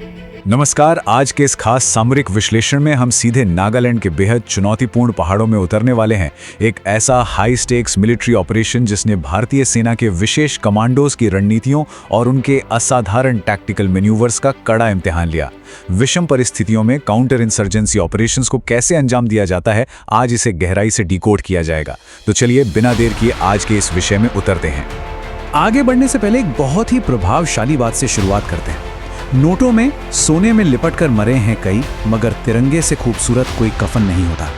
नमस्कार। आज के इस खास सामरिक विश्लेषण में हम सीधे नागालैंड के बेहद चुनौतीपूर्ण पहाड़ों में उतरने वाले हैं। एक ऐसा हाई स्टेक्स मिलिट्री ऑपरेशन जिसने भारतीय सेना के विशेष कमांडोज की रणनीतियों और उनके असाधारण टैक्टिकल मैन्यूवर्स का कड़ा इम्तिहान लिया। विषम परिस्थितियों में काउंटर इंसर्जेंसी ऑपरेशंस को कैसे अंजाम दिया जाता है, आज इसे गहराई से डिकोड किया जाएगा। तो चलिए बिना देर किए आज के इस विषय में उतरते हैं। आगे बढ़ने से पहले एक बहुत ही प्रभावशाली बात से शुरुआत करते हैं। नोटों में सोने में लिपट कर मरे हैं कई, मगर तिरंगे से खूबसूरत कोई कफन नहीं होता।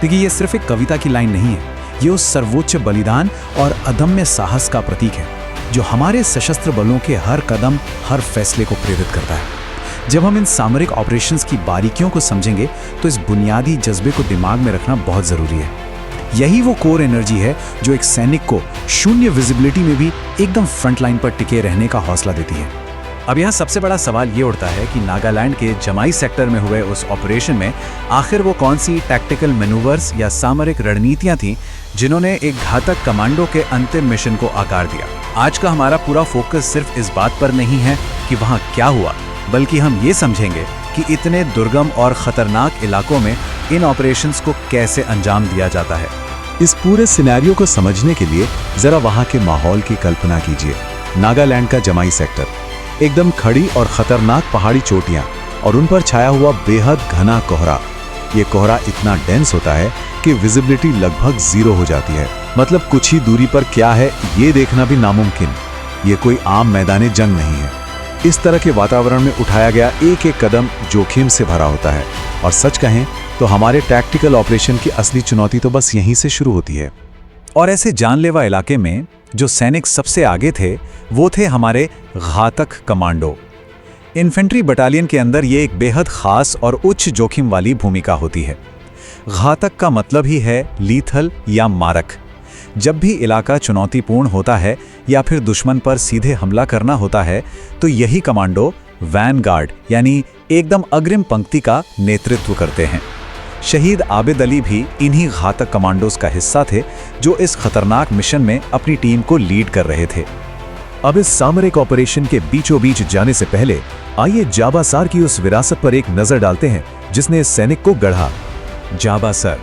देखिए, ये सिर्फ एक कविता की लाइन नहीं है, ये उस सर्वोच्च बलिदान और अदम्य साहस का प्रतीक है जो हमारे सशस्त्र बलों के हर कदम, हर फैसले को प्रेरित करता है। जब हम इन सामरिक ऑपरेशंस की बारीकियों को समझेंगे तो इस बुनियादी जज्बे को दिमाग में रखना बहुत जरूरी है। यही वो कोर एनर्जी है जो एक सैनिक को शून्य विजिबिलिटी में भी एकदम फ्रंट लाइन पर टिके रहने का हौसला देती है। अब यहाँ सबसे बड़ा सवाल ये उठता है कि नागालैंड के जमाई सेक्टर में हुए उस ऑपरेशन में आखिर वो कौन सी टैक्टिकल मैनूवर्स या सामरिक रणनीतियां थीं जिन्होंने एक घातक कमांडो के अंतिम मिशन को आकार दिया। आज का हमारा पूरा फोकस सिर्फ इस बात पर नहीं है कि वहाँ क्या हुआ, बल्कि हम ये समझेंगे कि इतने दुर्गम और खतरनाक इलाकों में इन ऑपरेशंस को कैसे अंजाम दिया जाता है। इस पूरे सिनेरियो को समझने के लिए जरा वहाँ के माहौल की कल्पना कीजिए। नागालैंड का जमाई सेक्टर, एकदम खड़ी और खतरनाक पहाड़ी चोटियां और उन पर छाया हुआ बेहद घना कोहरा। ये कोहरा इतना डेंस होता है कि विजिबिलिटी लगभग जीरो हो जाती है। मतलब कुछ ही दूरी पर क्या है ये देखना भी नामुमकिन। ये कोई आम मैदानी जंग नहीं है। इस तरह के वातावरण में उठाया गया एक एक कदम जोखिम से भरा होता है। और सच कहें तो हमारे टैक्टिकल ऑपरेशन की असली चुनौती तो बस यहीं से शुरू होती है। और ऐसे जानलेवा इलाके में जो सैनिक सबसे आगे थे वो थे हमारे घातक कमांडो। इन्फेंट्री बटालियन के अंदर ये एक बेहद खास और उच्च जोखिम वाली भूमिका होती है। घातक का मतलब ही है लीथल या मारक। जब भी इलाका चुनौतीपूर्ण होता है या फिर दुश्मन पर सीधे हमला करना होता है तो यही कमांडो वैनगार्ड यानी एकदम अग्रिम पंक्ति का नेतृत्व करते हैं। शहीद आबिद अली भी इन्हीं घातक कमांडोज का हिस्सा थे जो इस खतरनाक मिशन में अपनी टीम को लीड कर रहे थे। अब इस सामरिक ऑपरेशन के बीचों बीच जाने से पहले आइए जाबासार की उस विरासत पर एक नजर डालते हैं जिसने इस सैनिक को गढ़ा। जाबासर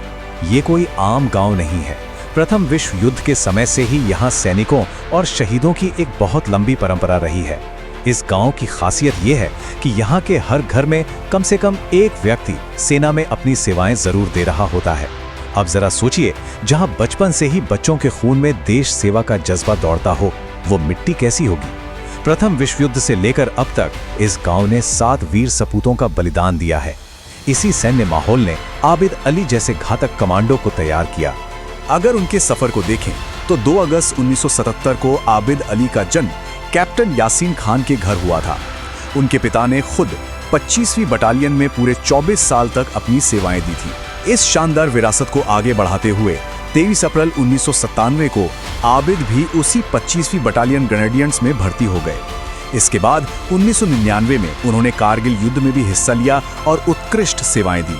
ये कोई आम गांव नहीं है। प्रथम विश्व युद्ध के समय से ही यहाँ सैनिकों और शहीदों की एक बहुत लंबी परंपरा रही है। इस गांव की खासियत यह है कि यहाँ के हर घर में कम से कम एक व्यक्ति सेना में अपनी सेवाएं जरूर दे रहा होता है। अब जरा सोचिए, जहां बचपन से ही बच्चों के खून में देश सेवा का जज्बा दौड़ता हो, वो मिट्टी कैसी होगी। प्रथम विश्व युद्ध से लेकर अब तक इस गांव ने 7 वीर सपूतों का बलिदान दिया है। इसी सैन्य माहौल ने आबिद अली जैसे घातक कमांडो को तैयार किया। अगर उनके सफर को देखें तो 2 अगस्त 1977 को आबिद अली का जन्म कैप्टन यासीन खान के घर हुआ था। उनके पिता ने खुद 25वीं बटालियन में पूरे 24 साल तक अपनी सेवाएं दी थी। इस शानदार विरासत को आगे बढ़ाते हुए 23 अप्रैल 1997 को आबिद भी उसी 25वीं बटालियन ग्रेनेडियर्स में भर्ती हो गए। इसके बाद 1999 में उन्होंने कारगिल युद्ध में भी हिस्सा लिया और उत्कृष्ट सेवाएं दी।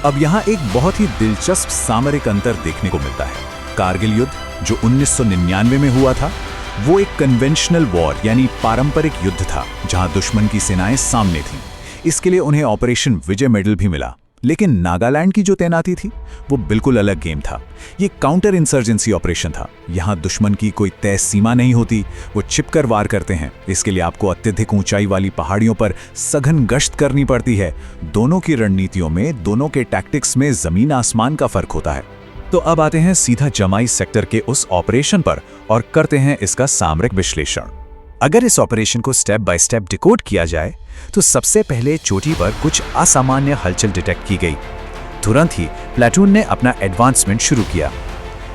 अब यहाँ एक बहुत ही दिलचस्प सामरिक अंतर देखने को मिलता है। कारगिल युद्ध जो 1999 में हुआ था वो एक कन्वेंशनल वॉर यानी पारंपरिक युद्ध था जहां दुश्मन की सेनाएं सामने थीं। इसके लिए उन्हें ऑपरेशन विजय मेडल भी मिला। लेकिन नागालैंड की जो तैनाती थी वो बिल्कुल अलग गेम था। ये काउंटर इंसर्जेंसी ऑपरेशन था। यहाँ दुश्मन की कोई तय सीमा नहीं होती, वो छिपकर वार करते हैं। इसके लिए आपको अत्यधिक ऊंचाई वाली पहाड़ियों पर सघन गश्त करनी पड़ती है। दोनों की रणनीतियों में, दोनों के टैक्टिक्स में जमीन आसमान का फर्क होता है। तो अब आते हैं सीधा जमाई सेक्टर के उस ऑपरेशन पर और करते हैं इसका सामरिक विश्लेषण। अगर इस ऑपरेशन को स्टेप बाय स्टेप डिकोड किया जाए तो सबसे पहले चोटी पर कुछ असामान्य हलचल डिटेक्ट की गई। तुरंत ही प्लेटून ने अपना एडवांसमेंट शुरू किया।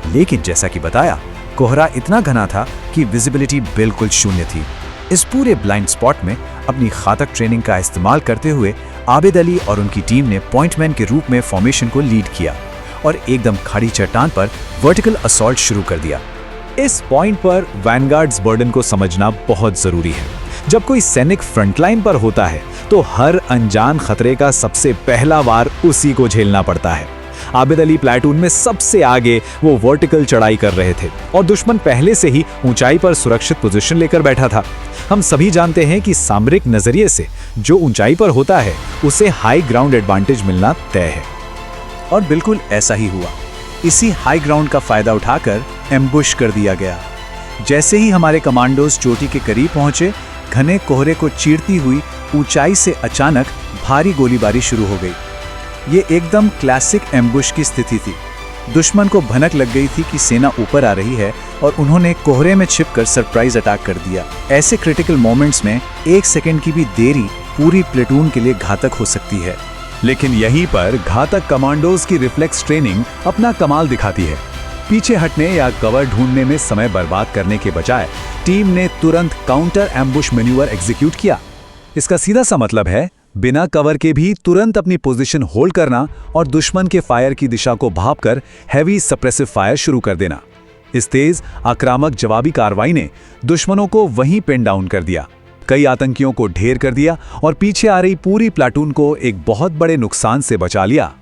लेकिन जैसा कि बताया, कोहरा इतना घना था कि विजिबिलिटी बिल्कुल शून्य थी। इस पूरे ब्लाइंड स्पॉट में अपनी घातक ट्रेनिंग का इस्तेमाल करते हुए आबिद अली और उनकी टीम ने पॉइंटमैन के रूप में फॉर्मेशन को लीड किया और एकदम खड़ी चट्टान पर वर्टिकल असॉल्ट शुरू कर दिया। इस पॉइंट पर वैनगार्ड्स बर्डन को समझना बहुत जरूरी है। जब कोई सैनिक फ्रंटलाइन पर होता है तो हर अनजान खतरे का सबसे पहला वार उसी को झेलना पड़ता है। आबिद अली प्लेटून में सबसे आगे वो वर्टिकल चढ़ाई कर रहे थे और दुश्मन पहले से ही ऊंचाई पर सुरक्षित पोजीशन लेकर बैठा था। हम सभी जानते हैं कि सामरिक नजरिए से जो ऊंचाई पर होता है उसे हाई ग्राउंड एडवांटेज मिलना तय है। और बिल्कुल ऐसा ही हुआ। इसी हाई ग्राउंड का फायदा उठाकर एम्बुश कर दिया गया। जैसे ही हमारे कमांडोज चोटी के करीब पहुंचे, घने कोहरे को चीरती हुई ऊंचाई से अचानक भारी गोलीबारी शुरू हो गई। ये एकदम क्लासिक एम्बुश की स्थिति थी। दुश्मन को भनक लग गई थी कि सेना ऊपर आ रही है और उन्होंने कोहरे में छिपकर सरप्राइज अटैक कर दिया। ऐसे क्रिटिकल मोमेंट्स में 1 सेकंड की भी देरी पूरी प्लेटून के लिए घातक हो सकती है। लेकिन यहीं पर घातक कमांडोज की रिफ्लेक्स ट्रेनिंग अपना कमाल दिखाती है। पीछे हटने या कवर ढूंढने में समय बर्बाद करने के बजाय टीम ने तुरंत काउंटर एम्बुश मैन्यूवर एग्जीक्यूट किया। इसका सीधा सा मतलब है बिना कवर के भी तुरंत अपनी पोजीशन होल्ड करना और दुश्मन के फायर की दिशा को भांपकर हैवी सप्रेसिव फायर शुरू कर देना। इस तेज आक्रामक जवाबी कार्रवाई ने दुश्मनों को वहीं पिन डाउन कर दिया, कई आतंकियों को ढेर कर दिया और पीछे आ रही पूरी प्लाटून को एक बहुत बड़े नुकसान से बचा लिया।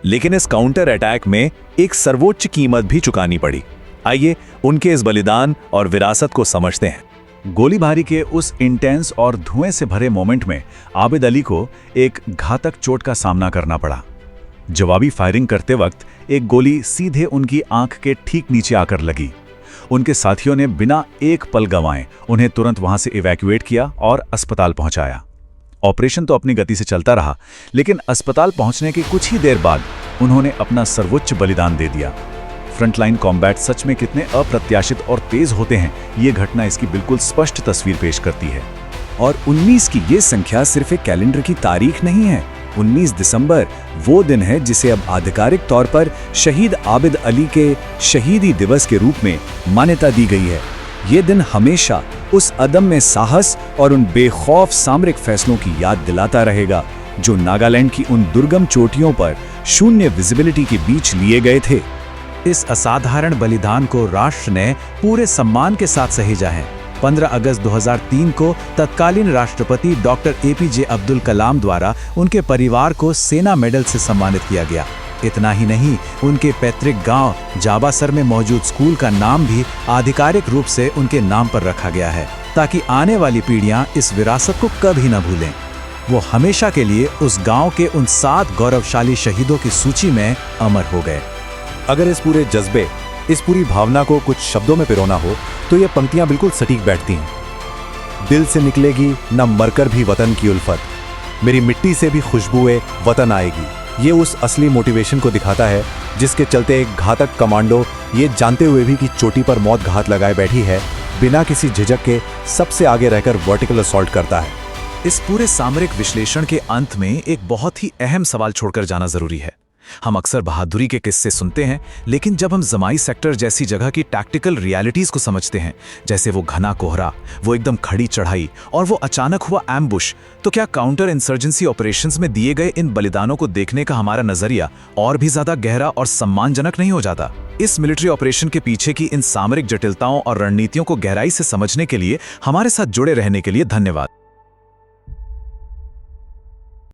लेकिन इस काउंटर अटैक में एक सर्वोच्च कीमत भी चुकानी पड़ी। आइए उनके इस बलिदान और विरासत को समझते हैं। गोलीबारी के उस इंटेंस और धुएं से भरे मोमेंट में आबिद अली को एक घातक चोट का सामना करना पड़ा। जवाबी फायरिंग करते वक्त एक गोली सीधे उनकी आंख के ठीक नीचे आकर लगी। उनके साथियों ने बिना एक पल गंवाए उन्हें तुरंत वहां से इवैक्यूएट किया और अस्पताल पहुंचाया। ऑपरेशन तो अपनी गति से चलता रहा, लेकिन अस्पताल पहुंचने के कुछ ही देर बाद उन्होंने अपना सर्वोच्च बलिदान दे दिया। फ्रंटलाइन कॉम्बैट सच में कितने अप्रत्याशित और तेज होते हैं, ये घटना इसकी बिल्कुल स्पष्ट तस्वीर पेश करती है। और 19 की ये संख्या सिर्फ एक कैलेंडर की तारीख नहीं है। 19 दिसंबर वो दिन है जिसे अब आधिकारिक तौर पर शहीद आबिद अली के शहीदी दिवस के रूप में मान्यता दी गई है। ये दिन हमेशा उस अदम्य साहस और उन बेखौफ सामरिक फैसलों की याद दिलाता रहेगा जो नागालैंड की उन दुर्गम चोटियों पर शून्य विजिबिलिटी के बीच लिए गए थे। इस असाधारण बलिदान को राष्ट्र ने पूरे सम्मान के साथ सहेजा है। 15 अगस्त 2003 को तत्कालीन राष्ट्रपति डॉक्टर APJ अब्दुल कलाम द्वारा उनके परिवार को सेना मेडल से सम्मानित किया गया। इतना ही नहीं, उनके पैतृक गांव जाबासर में मौजूद स्कूल का नाम भी आधिकारिक रूप से उनके नाम पर रखा गया है, ताकि आने वाली पीढ़ियां इस विरासत को कभी न भूलें। वो हमेशा के लिए उस गांव के उन 7 गौरवशाली शहीदों की सूची में अमर हो गए। अगर इस पूरे जज्बे, इस पूरी भावना को कुछ शब्दों में पिरोना हो तो ये पंक्तियां बिल्कुल सटीक बैठती हैं। दिल से निकलेगी न मरकर भी वतन की उल्फत, मेरी मिट्टी से भी खुशबुए वतन आएगी। ये उस असली मोटिवेशन को दिखाता है जिसके चलते एक घातक कमांडो ये जानते हुए भी कि चोटी पर मौत घात लगाए बैठी है, बिना किसी झिझक के सबसे आगे रहकर वर्टिकल असॉल्ट करता है। इस पूरे सामरिक विश्लेषण के अंत में एक बहुत ही अहम सवाल छोड़कर जाना जरूरी है। हम अक्सर बहादुरी के किस्से सुनते हैं, लेकिन जब हम जमाई सेक्टर जैसी जगह की टैक्टिकल रियलिटीज को समझते हैं, जैसे वो घना कोहरा, वो एकदम खड़ी चढ़ाई और वो अचानक हुआ एम्बुश, तो क्या काउंटर इंसर्जेंसी ऑपरेशंस में दिए गए इन बलिदानों को देखने का हमारा नजरिया और भी ज्यादा गहरा और सम्मानजनक नहीं हो जाता? इस मिलिट्री ऑपरेशन के पीछे की इन सामरिक जटिलताओं और रणनीतियों को गहराई से समझने के लिए हमारे साथ जुड़े रहने के लिए धन्यवाद।